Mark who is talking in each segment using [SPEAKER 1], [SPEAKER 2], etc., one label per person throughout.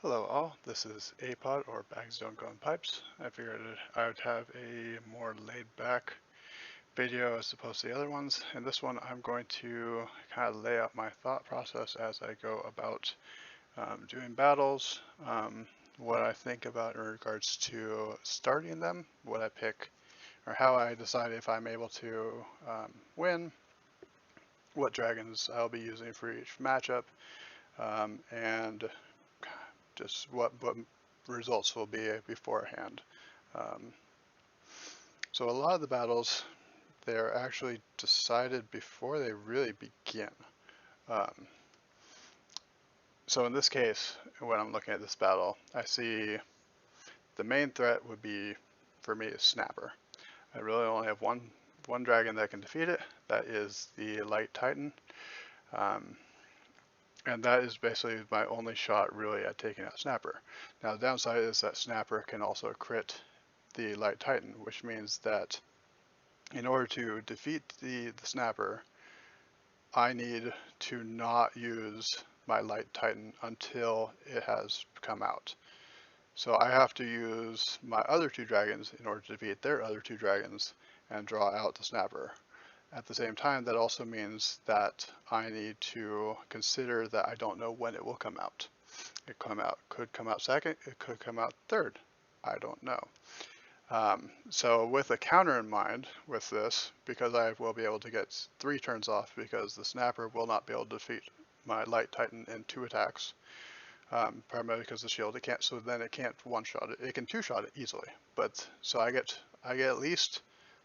[SPEAKER 1] Hello all, this is APOD or Bags Don't Go in Pipes. I figured I would have a more laid back video as opposed to the other ones. In this one I'm going to kind of lay out my thought process as I go about doing battles, what I think about in regards to starting them, what I pick, or how I decide if I'm able to win, what dragons I'll be using for each matchup, and just what results will be beforehand. Um, so a lot of the battles, they're actually decided before they really begin. Um, so in this case, when I'm looking at this battle, I see the main threat would be, for me, is Snapper. I really only have one dragon that can defeat it. That is the Light Titan. Um, and that is basically my only shot really at taking out Snapper. Now the downside is that Snapper can also crit the Light Titan, which means that in order to defeat the Snapper, I need to not use my Light Titan until it has come out. So I have to use my other two dragons in order to defeat their other two dragons and draw out the Snapper. At the same time, that also means that I need to consider that I don't know when it will come out. It could come out second, it could come out third. I don't know. So with a counter in mind with this, because I will be able to get 3 turns off because the Snapper will not be able to defeat my Light Titan in 2 attacks, primarily because the shield, it can't, so then it can't one-shot it. It can two-shot it easily, but so I get at least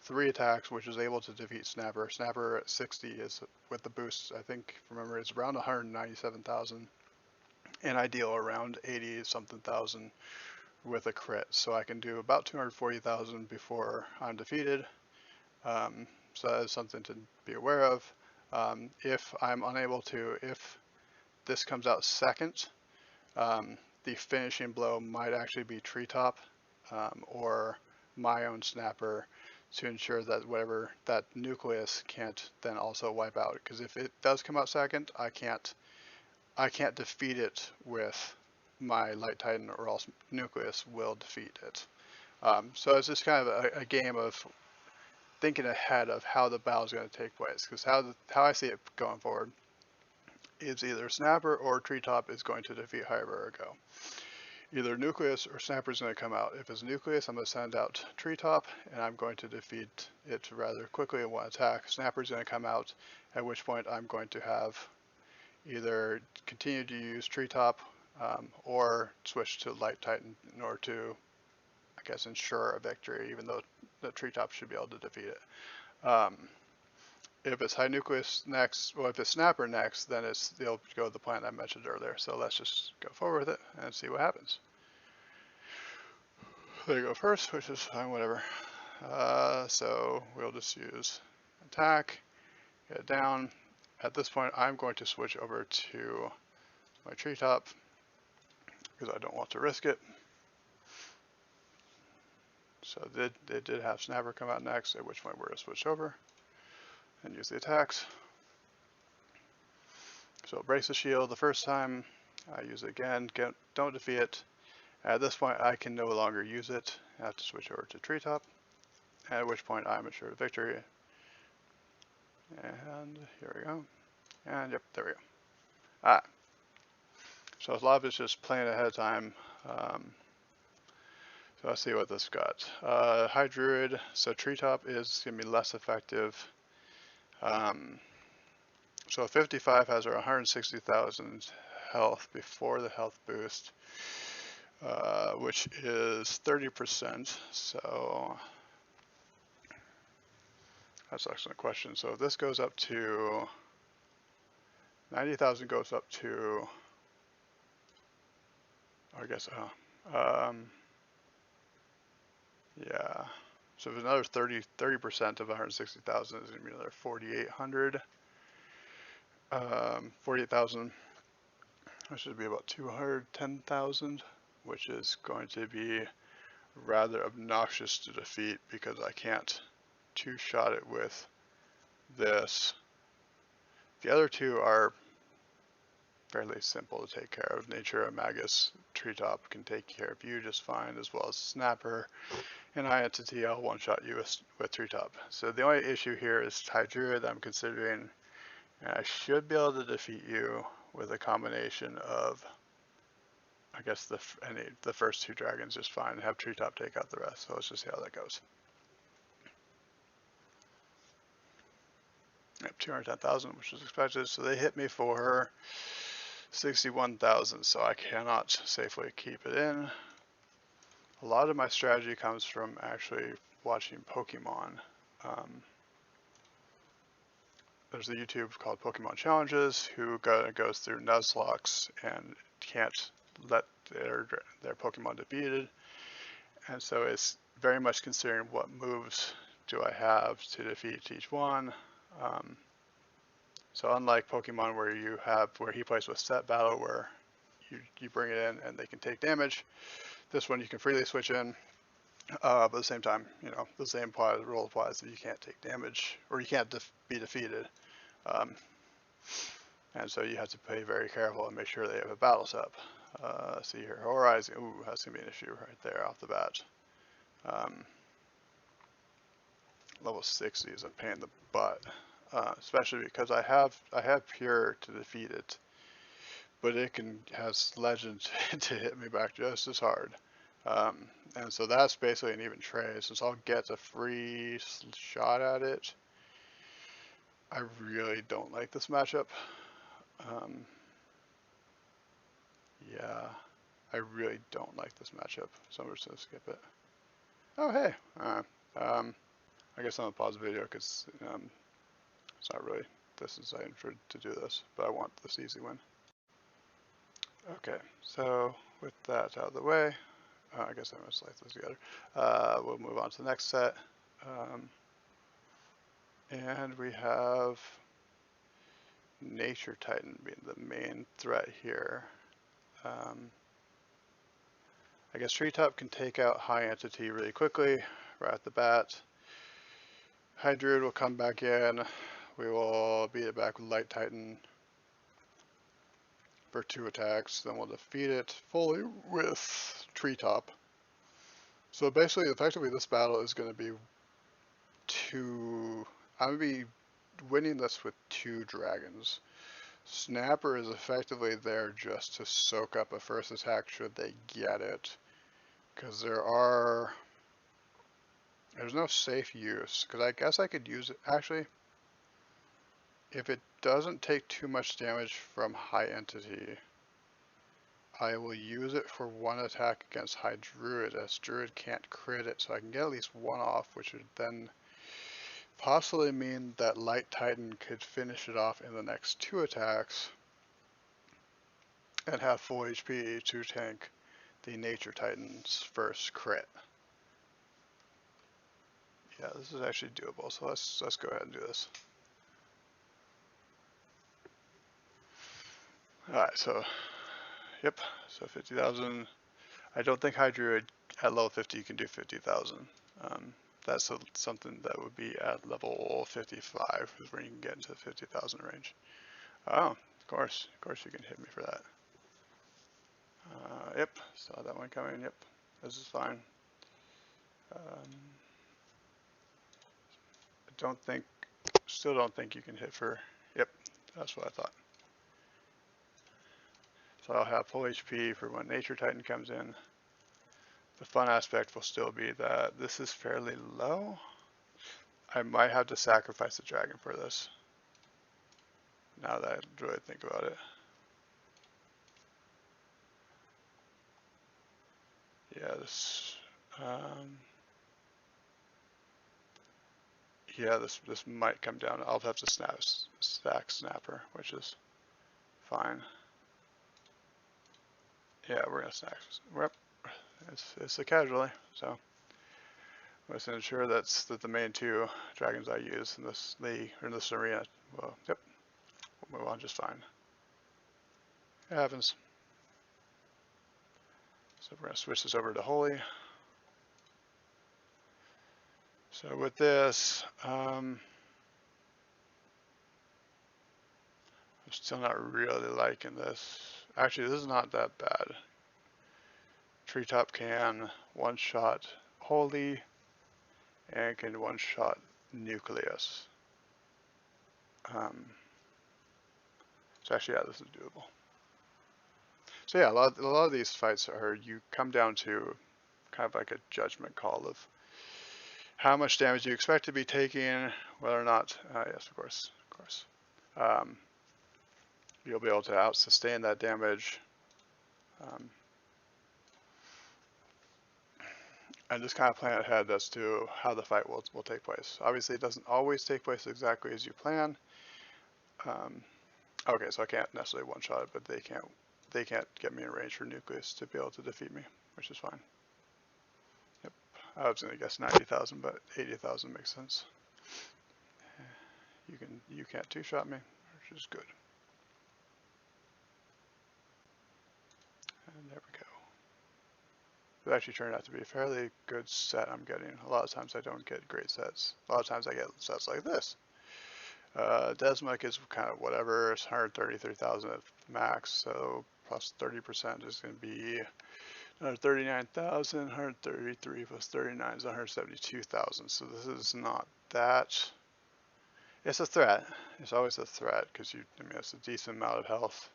[SPEAKER 1] 3 attacks, which is able to defeat Snapper. Snapper at 60 is, with the boosts, I think, remember, it's around 197,000, and I deal around 80 something thousand with a crit, so I can do about 240,000 before I'm defeated. So that is something to be aware of. If I'm unable to, if this comes out second, the finishing blow might actually be Treetop or my own Snapper to ensure that whatever that nucleus can't then also wipe out. Because if it does come out second, I can't defeat it with my Light Titan, or else Nucleus will defeat it. So it's just kind of a game of thinking ahead of how the battle is going to take place. Because how I see it going forward is either Snapper or Treetop is going to defeat however I go. Either Nucleus or Snapper is going to come out. If it's Nucleus, I'm going to send out Treetop, and I'm going to defeat it rather quickly in one attack. Snapper is going to come out, at which point I'm going to have either continue to use Treetop or switch to Light Titan in order to, I guess, ensure a victory, even though the Treetop should be able to defeat it. If it's High Nucleus next, well, if it's Snapper next, then they'll go the plan I mentioned earlier. So let's just go forward with it and see what happens. They go first, which is fine, whatever. So we'll just use attack, get it down. At this point, I'm going to switch over to my Treetop because I don't want to risk it. So they did have Snapper come out next, at which point we're going to switch over and use the attacks. So brace the shield the first time, I use it again, don't defeat it. At this point I can no longer use it, I have to switch over to Treetop, at which point I'm assured of victory. And here we go. And yep, there we go. Alright. So a lot of it's just playing ahead of time. So let's see what this got. High Druid, so Treetop is going to be less effective. So 55 has our 160,000 health before the health boost, which is 30%. So that's an excellent question. So if this goes up to 90,000, goes up to, I guess, yeah. So if another 30% of 160,000 is going to be another 4,800. 48,000, which should be about 210,000, which is going to be rather obnoxious to defeat because I can't two-shot it with this. The other two are fairly simple to take care of. Natura, Magus, Treetop can take care of you just fine, as well as Snapper. And High Entity, I'll one-shot you with Treetop. So the only issue here is Hydruid I'm considering, and I should be able to defeat you with a combination of, I guess, the first two dragons just fine, and have Treetop take out the rest. So let's just see how that goes. Yep, 210,000, which was expected. So they hit me for 61,000, so I cannot safely keep it in. A lot of my strategy comes from actually watching Pokemon. There's a YouTube called Pokemon Challenges who goes through Nuzlocke and can't let their Pokemon defeated, and so it's very much considering what moves do I have to defeat each one. So unlike Pokemon where he plays with set battle where you bring it in and they can take damage, this one you can freely switch in, but at the same time, the same rule applies that you can't take damage or you can't be defeated. And so you have to play very careful and make sure they have a battle set up. See here, Horizon, ooh, that's gonna be an issue right there off the bat. Level 60 is a pain in the butt, especially because I have Pure to defeat it, but it has Legend to hit me back just as hard. And so that's basically an even trade, since I'll get a free shot at it. I really don't like this matchup. Yeah, I really don't like this matchup, so I'm just gonna skip it. Oh, hey. I guess I'm gonna pause the video because it's not really this designed to do this, but I want this easy win. Okay, so with that out of the way, I guess I'm gonna slice this together. We'll move on to the next set. And we have Nature Titan being the main threat here. I guess Treetop can take out High Entity really quickly right at the bat. Hydruid will come back in. We will beat it back with Light Titan for 2 attacks. Then we'll defeat it fully with Treetop. So basically, effectively, this battle is going to be I'm going to be winning this with 2 dragons. Snapper is effectively there just to soak up a first attack should they get it. Because there's no safe use. Because I guess I could use it, actually, if it doesn't take too much damage from High Entity, I will use it for 1 attack against Hydruid, as Druid can't crit it, so I can get at least 1 off, which would then possibly mean that Light Titan could finish it off in the next 2 attacks and have full HP to tank the Nature Titan's first crit. Yeah, this is actually doable, so let's go ahead and do this. Alright, so, yep, so 50,000. I don't think Hydruid at level 50 can do 50,000. That's something that would be at level 55, is where you can get into the 50,000 range. Oh, of course you can hit me for that. Yep, saw that one coming, yep, this is fine. Still don't think you can hit for, yep, that's what I thought. So I'll have full HP for when Nature Titan comes in. The fun aspect will still be that this is fairly low. I might have to sacrifice the dragon for this, now that I really think about it. Yeah, this might come down. I'll have to stack Snapper, which is fine. Yeah, we're gonna stack. Yep, it's a casualty, so let's ensure that the main 2 dragons I use in this league or in this arena. Well, yep, we'll move on just fine. It happens. So we're gonna switch this over to Holy. So with this, I'm still not really liking this. Actually, this is not that bad. Treetop can one-shot Holy and can one-shot Nucleus. So actually, yeah, this is doable. So yeah, a lot of these fights are, you come down to kind of like a judgment call of how much damage you expect to be taking, whether or not, yes, of course, you'll be able to out-sustain that damage. And just kind of plan ahead as to how the fight will take place. Obviously, it doesn't always take place exactly as you plan. Okay, so I can't necessarily one-shot it, but they can't get me in range for Nucleus to be able to defeat me, which is fine. Yep, I was gonna guess 90,000, but 80,000 makes sense. You can't two-shot me, which is good. And there we go. It actually turned out to be a fairly good set I'm getting. A lot of times I don't get great sets. A lot of times I get sets like this. Desmok is kind of whatever, it's 133,000 at max, so plus 30% is going to be another 39,000, 133 plus 39 is 172,000, so this is not that, it's a threat, it's always a threat, because it's a decent amount of health.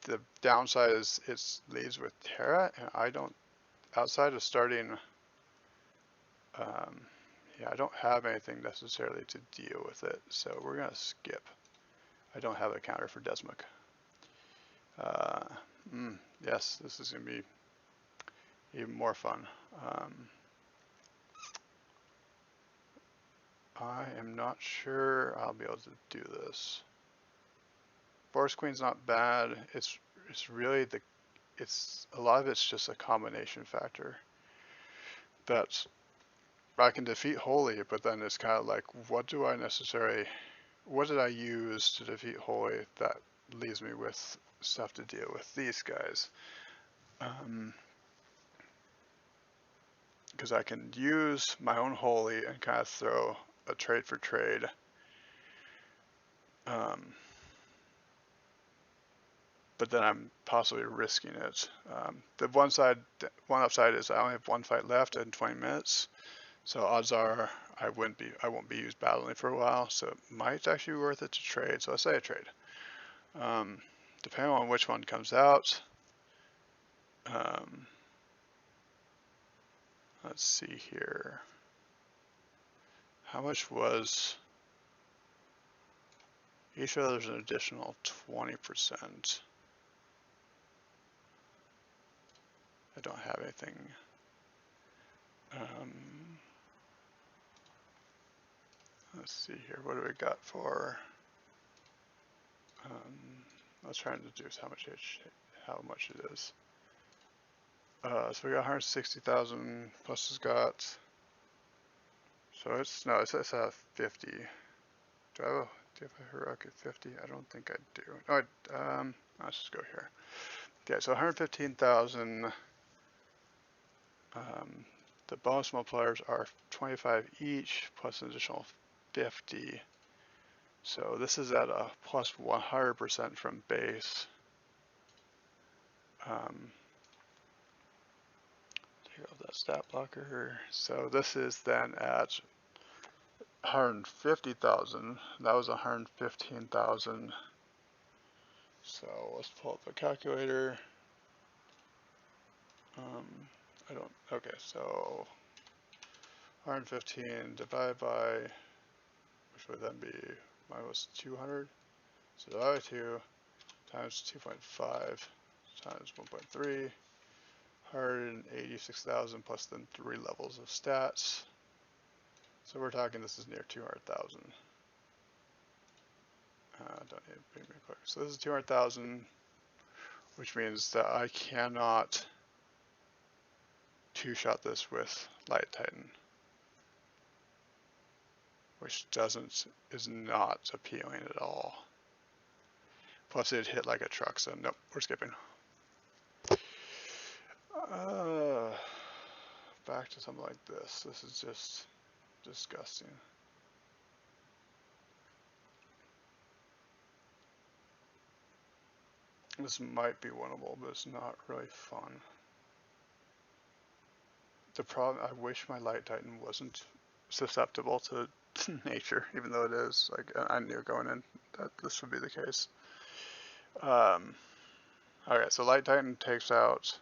[SPEAKER 1] The downside is it leaves with Terra, and I don't, outside of starting, yeah, I don't have anything necessarily to deal with it, so we're going to skip. I don't have a counter for Desmok. Yes, this is going to be even more fun. I am not sure I'll be able to do this. Forest Queen's not bad. It's really a lot of it's just a combination factor. That's, I can defeat Holy, but then it's kind of like, what did I use to defeat Holy that leaves me with stuff to deal with these guys? Because I can use my own Holy and kind of throw a trade for trade. But then I'm possibly risking it. The one upside is I only have one fight left in 20 minutes, so odds are I won't be used battling for a while, so it might actually be worth it to trade. So I say a trade. Depending on which one comes out. Let's see here. How much was each of those? An additional 20%. I don't have anything. Let's see here. What do we got for? I was trying to deduce how much it is. So we got 160,000 plus has got. So it's a 50. Do I have a heroic at 50? I don't think I do. No, let's just go here. Okay, so 115,000. The bonus multipliers are 25 each plus an additional 50. So this is at a plus 100% from base. Take off that stat blocker. So this is then at 150,000. That was 115,000. So let's pull up a calculator. Okay, so 115 divided by, which would then be, mine was 200. So divided by 2 times 2.5 times 1.3, 186,000 plus then 3 levels of stats. So we're talking this is near 200,000. Don't need to bring me quick. So this is 200,000, which means that I cannot two-shot this with Light Titan, which is not appealing at all. Plus it hit like a truck, so nope, we're skipping. Back to something like this. This is just disgusting. This might be winnable, but it's not really fun. The problem, I wish my Light Titan wasn't susceptible to nature, even though it is. Like, I knew going in that this would be the case. Okay, so Light Titan takes out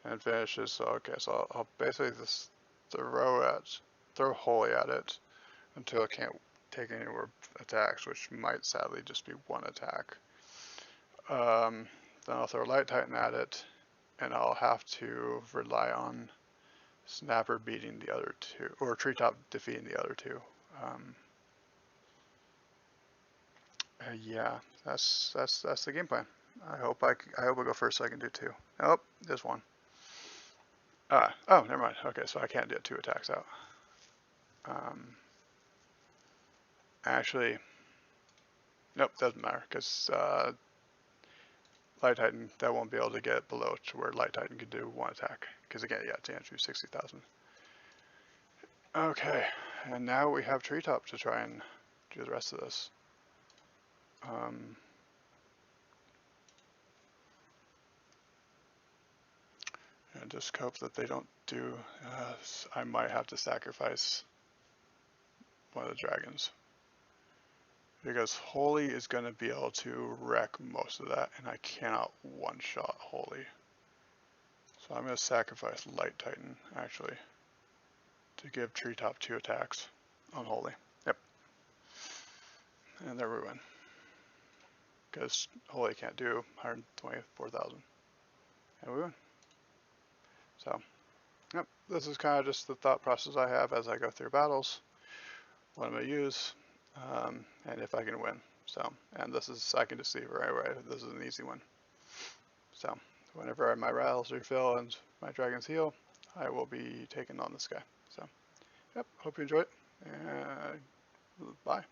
[SPEAKER 1] and finishes. So okay, so I'll basically just throw Holy at it until it can't take any more attacks, which might sadly just be one attack. Then I'll throw Light Titan at it, and I'll have to rely on Snapper beating the other two, or Treetop defeating the other two. Yeah, that's the game plan. I hope I go first so I can do two. Oh, there's one. Oh, never mind. Okay, so I can't get two attacks out. Actually, nope, doesn't matter, because Light Titan, that won't be able to get below to where Light Titan can do one attack. Because again, yeah, Tantru 60,000. Okay, and now we have Treetop to try and do the rest of this. And just hope that they don't do, I might have to sacrifice one of the dragons. Because Holy is going to be able to wreck most of that, and I cannot one-shot Holy. So I'm going to sacrifice Light Titan, actually, to give Treetop 2 attacks on Holy. Yep. And there we win. Because Holy can't do 124,000. And we win. So, yep, this is kind of just the thought process I have as I go through battles. What I'm going to use, and if I can win. So, and this is, I can deceive right away. This is an easy one. So, whenever my rattles refill and my dragons heal, I will be taking on this guy. So, yep, hope you enjoy it, and bye.